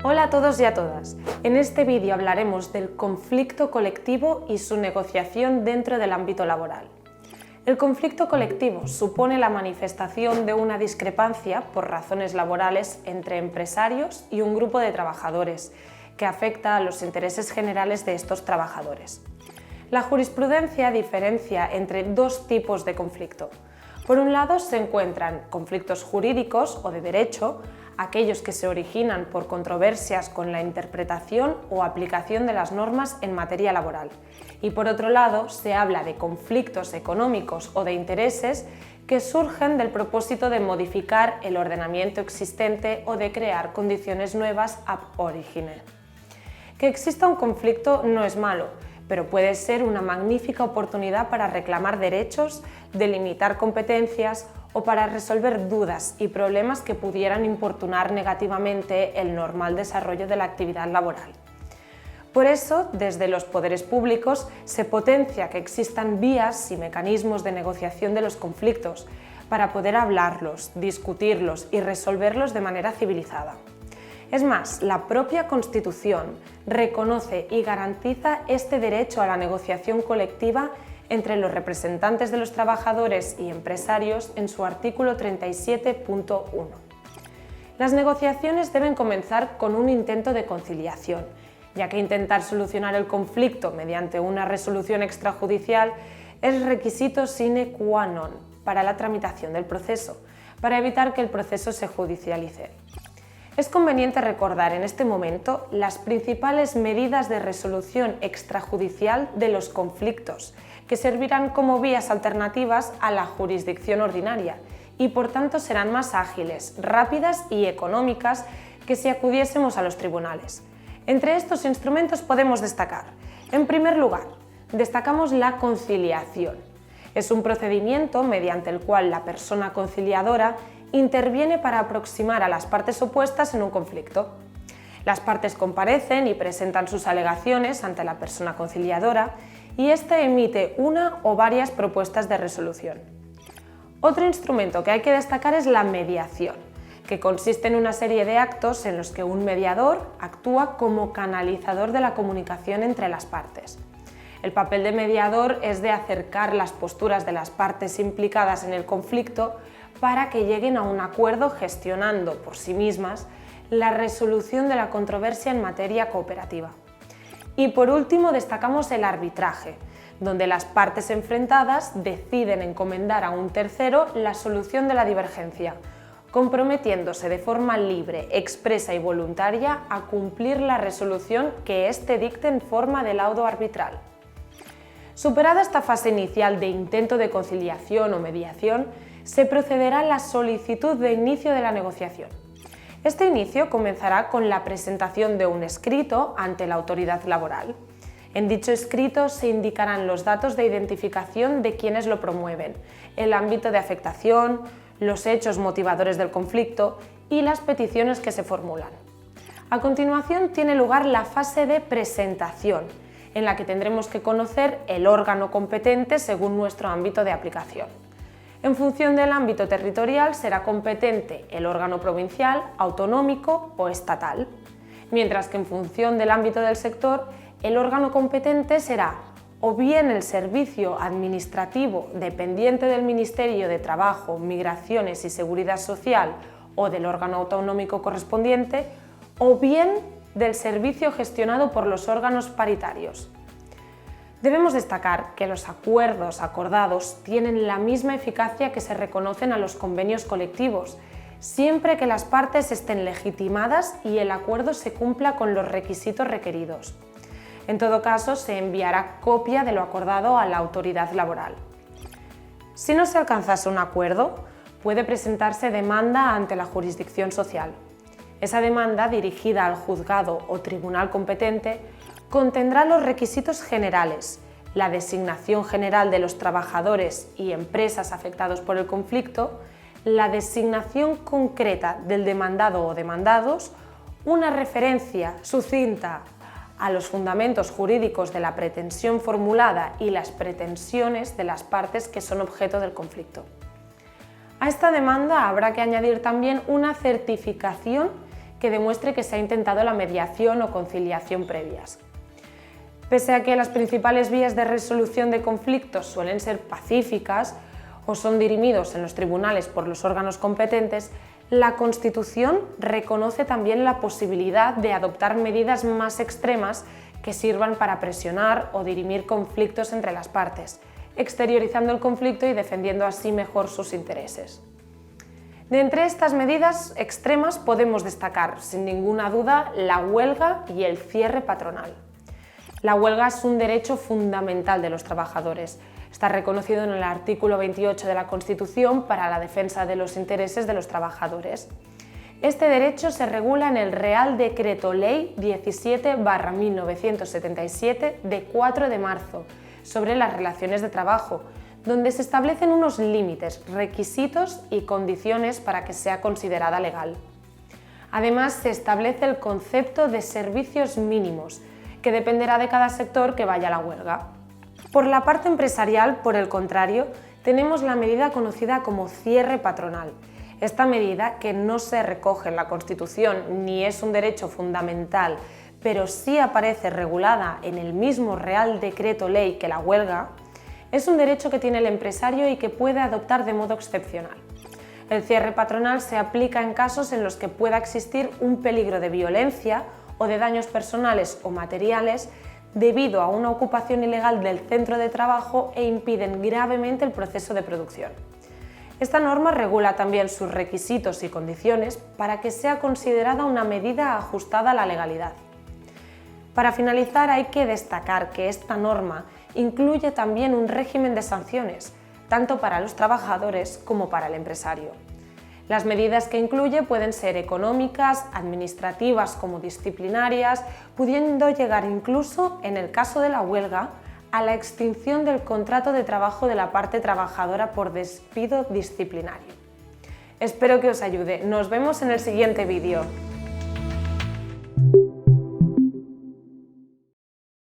Hola a todos y a todas. En este vídeo hablaremos del conflicto colectivo y su negociación dentro del ámbito laboral. El conflicto colectivo supone la manifestación de una discrepancia por razones laborales entre empresarios y un grupo de trabajadores que afecta a los intereses generales de estos trabajadores. La jurisprudencia diferencia entre dos tipos de conflicto. Por un lado se encuentran conflictos jurídicos o de derecho, aquellos que se originan por controversias con la interpretación o aplicación de las normas en materia laboral. Y por otro lado se habla de conflictos económicos o de intereses que surgen del propósito de modificar el ordenamiento existente o de crear condiciones nuevas ab origine. Que exista un conflicto no es malo, pero puede ser una magnífica oportunidad para reclamar derechos, delimitar competencias o para resolver dudas y problemas que pudieran importunar negativamente el normal desarrollo de la actividad laboral. Por eso, desde los poderes públicos se potencia que existan vías y mecanismos de negociación de los conflictos para poder hablarlos, discutirlos y resolverlos de manera civilizada. Es más, la propia Constitución reconoce y garantiza este derecho a la negociación colectiva entre los representantes de los trabajadores y empresarios en su artículo 37.1. Las negociaciones deben comenzar con un intento de conciliación, ya que intentar solucionar el conflicto mediante una resolución extrajudicial es requisito sine qua non para la tramitación del proceso, para evitar que el proceso se judicialice. Es conveniente recordar en este momento las principales medidas de resolución extrajudicial de los conflictos, que servirán como vías alternativas a la jurisdicción ordinaria y por tanto serán más ágiles, rápidas y económicas que si acudiésemos a los tribunales. Entre estos instrumentos podemos destacar, en primer lugar, destacamos la conciliación. Es un procedimiento mediante el cual la persona conciliadora interviene para aproximar a las partes opuestas en un conflicto. Las partes comparecen y presentan sus alegaciones ante la persona conciliadora y ésta emite una o varias propuestas de resolución. Otro instrumento que hay que destacar es la mediación, que consiste en una serie de actos en los que un mediador actúa como canalizador de la comunicación entre las partes. El papel de mediador es de acercar las posturas de las partes implicadas en el conflicto para que lleguen a un acuerdo gestionando por sí mismas la resolución de la controversia en materia cooperativa. Y por último destacamos el arbitraje, donde las partes enfrentadas deciden encomendar a un tercero la solución de la divergencia, comprometiéndose de forma libre, expresa y voluntaria a cumplir la resolución que éste dicte en forma de laudo arbitral. Superada esta fase inicial de intento de conciliación o mediación, se procederá a la solicitud de inicio de la negociación. Este inicio comenzará con la presentación de un escrito ante la autoridad laboral. En dicho escrito se indicarán los datos de identificación de quienes lo promueven, el ámbito de afectación, los hechos motivadores del conflicto y las peticiones que se formulan. A continuación tiene lugar la fase de presentación, en la que tendremos que conocer el órgano competente según nuestro ámbito de aplicación. En función del ámbito territorial será competente el órgano provincial, autonómico o estatal, mientras que en función del ámbito del sector el órgano competente será o bien el servicio administrativo dependiente del Ministerio de Trabajo, Migraciones y Seguridad Social o del órgano autonómico correspondiente, o bien del servicio gestionado por los órganos paritarios. Debemos destacar que los acuerdos acordados tienen la misma eficacia que se reconocen a los convenios colectivos, siempre que las partes estén legitimadas y el acuerdo se cumpla con los requisitos requeridos. En todo caso, se enviará copia de lo acordado a la autoridad laboral. Si no se alcanzase un acuerdo, puede presentarse demanda ante la jurisdicción social. Esa demanda, dirigida al juzgado o tribunal competente, contendrá los requisitos generales, la designación general de los trabajadores y empresas afectados por el conflicto, la designación concreta del demandado o demandados, una referencia sucinta a los fundamentos jurídicos de la pretensión formulada y las pretensiones de las partes que son objeto del conflicto. A esta demanda habrá que añadir también una certificación que demuestre que se ha intentado la mediación o conciliación previas. Pese a que las principales vías de resolución de conflictos suelen ser pacíficas o son dirimidos en los tribunales por los órganos competentes, la Constitución reconoce también la posibilidad de adoptar medidas más extremas que sirvan para presionar o dirimir conflictos entre las partes, exteriorizando el conflicto y defendiendo así mejor sus intereses. De entre estas medidas extremas podemos destacar, sin ninguna duda, la huelga y el cierre patronal. La huelga es un derecho fundamental de los trabajadores. Está reconocido en el artículo 28 de la Constitución para la defensa de los intereses de los trabajadores. Este derecho se regula en el Real Decreto Ley 17/1977 de 4 de marzo sobre las relaciones de trabajo, donde se establecen unos límites, requisitos y condiciones para que sea considerada legal. Además, se establece el concepto de servicios mínimos, que dependerá de cada sector que vaya a la huelga. Por la parte empresarial, por el contrario, tenemos la medida conocida como cierre patronal. Esta medida, que no se recoge en la Constitución ni es un derecho fundamental, pero sí aparece regulada en el mismo Real Decreto Ley que la huelga, es un derecho que tiene el empresario y que puede adoptar de modo excepcional. El cierre patronal se aplica en casos en los que pueda existir un peligro de violencia o de daños personales o materiales debido a una ocupación ilegal del centro de trabajo e impiden gravemente el proceso de producción. Esta norma regula también sus requisitos y condiciones para que sea considerada una medida ajustada a la legalidad. Para finalizar, hay que destacar que esta norma incluye también un régimen de sanciones, tanto para los trabajadores como para el empresario. Las medidas que incluye pueden ser económicas, administrativas como disciplinarias, pudiendo llegar incluso, en el caso de la huelga, a la extinción del contrato de trabajo de la parte trabajadora por despido disciplinario. Espero que os ayude. Nos vemos en el siguiente vídeo.